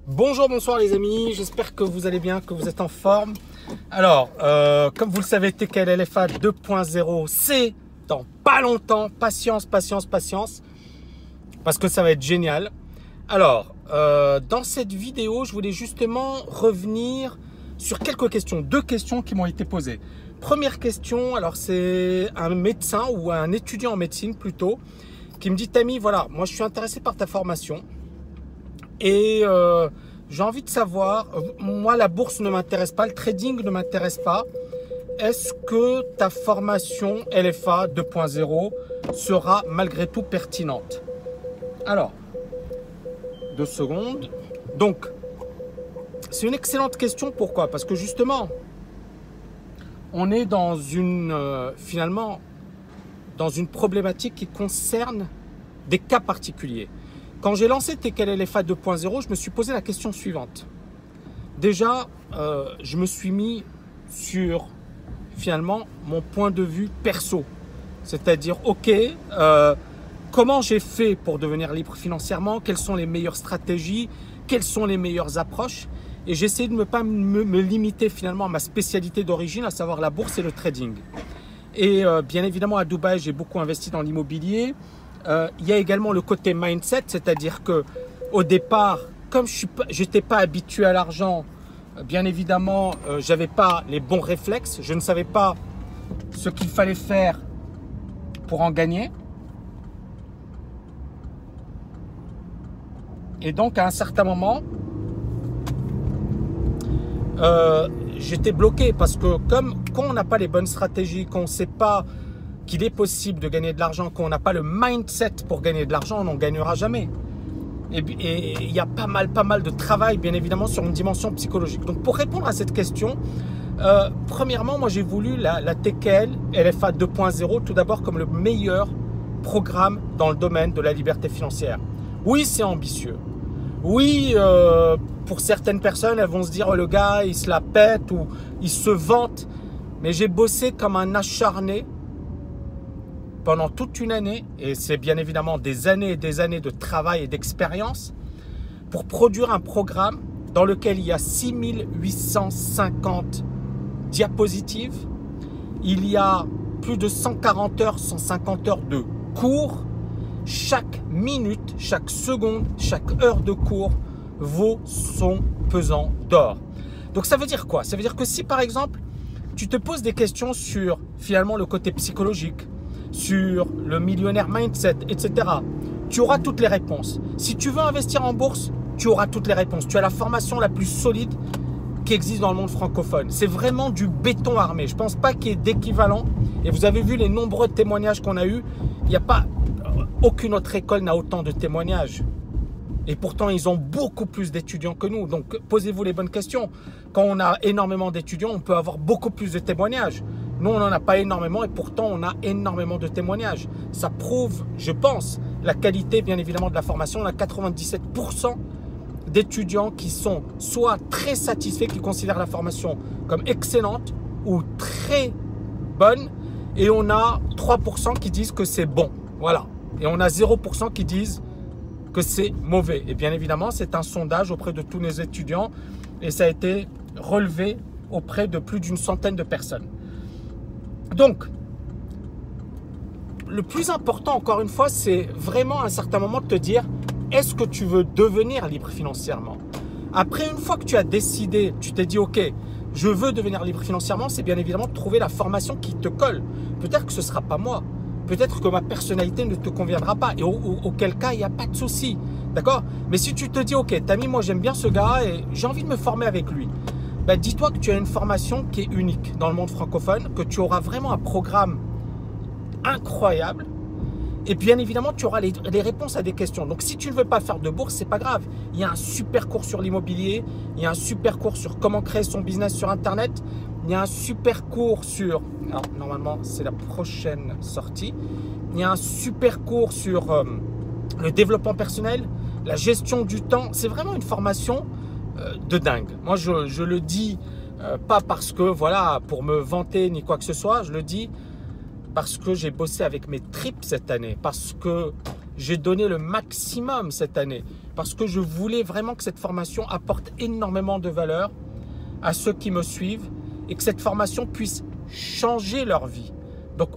Bonjour, bonsoir les amis, j'espère que vous allez bien, que vous êtes en forme. Alors, comme vous le savez, TKLFA 2.0, c'est dans pas longtemps. Patience, patience, patience, parce que ça va être génial. Alors, dans cette vidéo, je voulais justement revenir sur quelques questions, deux questions qui m'ont été posées. Première question, alors c'est un médecin ou un étudiant en médecine plutôt, qui me dit: Tammy, voilà, moi je suis intéressé par ta formation. Et j'ai envie de savoir, moi la bourse ne m'intéresse pas, le trading ne m'intéresse pas. Est-ce que ta formation LFA 2.0 sera malgré tout pertinente? Alors, 2 secondes. Donc, c'est une excellente question. Pourquoi? Parce que justement, on est dans finalement, dans une problématique qui concerne des cas particuliers. Quand j'ai lancé TKLFA 2.0, je me suis posé la question suivante. Déjà, je me suis mis sur, finalement, mon point de vue perso. C'est-à-dire, ok, comment j'ai fait pour devenir libre financièrement? Quelles sont les meilleures stratégies? Quelles sont les meilleures approches? Et j'ai essayé de ne pas me limiter finalement à ma spécialité d'origine, à savoir la bourse et le trading. Et bien évidemment, à Dubaï, j'ai beaucoup investi dans l'immobilier. Il y a également le côté mindset, c'est-à-dire que au départ, comme je n'étais pas habitué à l'argent, bien évidemment, j'avais pas les bons réflexes, je ne savais pas ce qu'il fallait faire pour en gagner. Et donc, à un certain moment, j'étais bloqué parce que quand on n'a pas les bonnes stratégies, qu'on ne sait pas qu'il est possible de gagner de l'argent, qu'on n'a pas le mindset pour gagner de l'argent, on n'en gagnera jamais. Et il y a pas mal de travail, bien évidemment, sur une dimension psychologique. Donc, pour répondre à cette question, premièrement, moi, j'ai voulu la TKL LFA 2.0, tout d'abord comme le meilleur programme dans le domaine de la liberté financière. Oui, c'est ambitieux. Oui, pour certaines personnes, elles vont se dire: oh, le gars, il se la pète ou il se vante. Mais j'ai bossé comme un acharné pendant toute une année, et c'est bien évidemment des années et des années de travail et d'expérience pour produire un programme dans lequel il y a 6850 diapositives, il y a plus de 140 heures, 150 heures de cours. Chaque minute, chaque seconde, chaque heure de cours vaut son pesant d'or. Donc ça veut dire quoi? Ça veut dire que si par exemple, tu te poses des questions sur finalement le côté psychologique, sur le millionnaire mindset, etc., tu auras toutes les réponses. Si tu veux investir en bourse, tu auras toutes les réponses. Tu as la formation la plus solide qui existe dans le monde francophone. C'est vraiment du béton armé. Je ne pense pas qu'il y ait d'équivalent. Et vous avez vu les nombreux témoignages qu'on a eus. Il n'y a pas, aucune autre école n'a autant de témoignages. Et pourtant, ils ont beaucoup plus d'étudiants que nous. Donc, posez-vous les bonnes questions. Quand on a énormément d'étudiants, on peut avoir beaucoup plus de témoignages. Nous, on n'en a pas énormément et pourtant, on a énormément de témoignages. Ça prouve, je pense, la qualité, bien évidemment, de la formation. On a 97% d'étudiants qui sont soit très satisfaits, qui considèrent la formation comme excellente ou très bonne. Et on a 3% qui disent que c'est bon. Voilà. Et on a 0% qui disent que c'est mauvais. Et bien évidemment, c'est un sondage auprès de tous nos étudiants et ça a été relevé auprès de plus d'une centaine de personnes. Donc, le plus important, encore une fois, c'est vraiment à un certain moment de te dire: est-ce que tu veux devenir libre financièrement? Après, une fois que tu as décidé, tu t'es dit: ok, je veux devenir libre financièrement, c'est bien évidemment de trouver la formation qui te colle. Peut-être que ce ne sera pas moi. Peut-être que ma personnalité ne te conviendra pas. Et auquel cas, il n'y a pas de souci. D'accord? Mais si tu te dis: ok, Tammy, moi j'aime bien ce gars et j'ai envie de me former avec lui. Ben, dis-toi que tu as une formation qui est unique dans le monde francophone, que tu auras vraiment un programme incroyable. Et bien évidemment, tu auras les réponses à des questions. Donc, si tu ne veux pas faire de bourse, c'est pas grave. Il y a un super cours sur l'immobilier. Il y a un super cours sur comment créer son business sur Internet. Il y a un super cours sur... Alors, normalement, c'est la prochaine sortie. Il y a un super cours sur le développement personnel, la gestion du temps. C'est vraiment une formation de dingue. Moi, je le dis pas parce que, voilà, pour me vanter ni quoi que ce soit. Je le dis parce que j'ai bossé avec mes tripes cette année, parce que J'ai donné le maximum cette année parce que je voulais vraiment que cette formation apporte énormément de valeur à ceux qui me suivent et que cette formation puisse changer leur vie. Donc